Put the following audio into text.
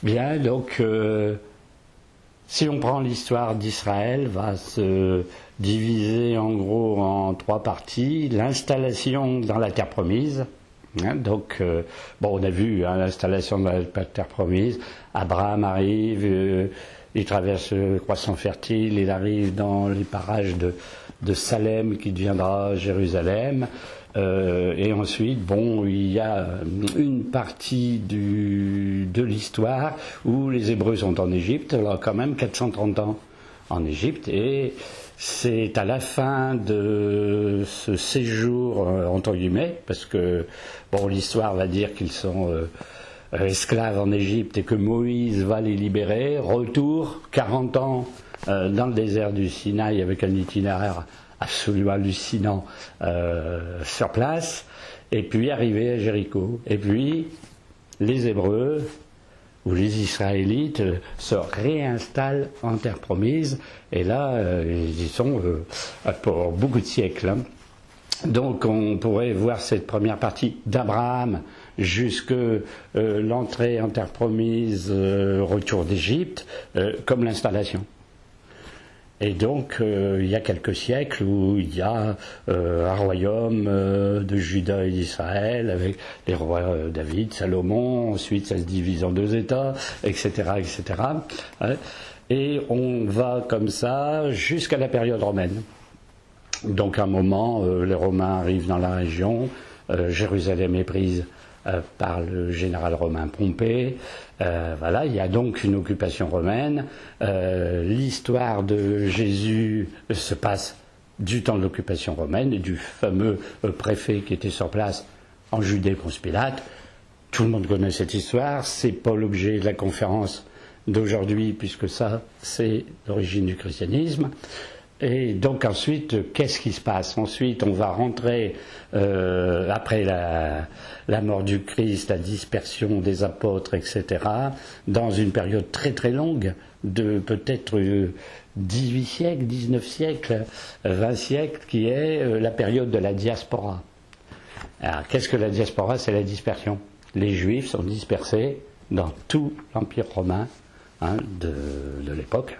Bien, donc, si on prend l'histoire d'Israël, va se diviser en gros en 3 parties. L'installation dans la terre promise. Donc, on a vu l'installation dans la terre promise. Abraham arrive, il traverse le croissant fertile, il arrive dans les parages de Salem qui deviendra Jérusalem. Et ensuite, il y a une partie de l'histoire où les Hébreux sont en Égypte, alors quand même 430 ans en Égypte, et c'est à la fin de ce séjour, entre guillemets, parce que l'histoire va dire qu'ils sont esclaves en Égypte et que Moïse va les libérer, retour 40 ans dans le désert du Sinaï avec un itinéraire absolument hallucinant sur place, et puis arriver à Jéricho. Et puis, les Hébreux, ou les Israélites, se réinstallent en terre promise, et là, ils y sont pour beaucoup de siècles. Donc, on pourrait voir cette première partie d'Abraham jusque l'entrée en terre promise, retour d'Égypte, comme l'installation. Et donc, il y a quelques siècles où il y a un royaume de Juda et d'Israël, avec les rois David, Salomon, ensuite ça se divise en 2 États, etc., etc. Et on va comme ça jusqu'à la période romaine. Donc, à un moment, les Romains arrivent dans la région, Jérusalem est prise par le général romain Pompée. Il y a donc une occupation romaine. L'histoire de Jésus se passe du temps de l'occupation romaine et du fameux préfet qui était sur place en Judée, Ponce Pilate. Tout le monde connaît cette histoire. C'est pas l'objet de la conférence d'aujourd'hui, puisque ça, c'est l'origine du christianisme. Et donc ensuite, qu'est-ce qui se passe? Ensuite, on va rentrer, après la mort du Christ, la dispersion des apôtres, etc., dans une période très très longue, de peut-être 18 siècles, 19 siècles, 20 siècles, qui est la période de la diaspora. Alors, qu'est-ce que la diaspora? C'est la dispersion. Les Juifs sont dispersés dans tout l'Empire romain de l'époque,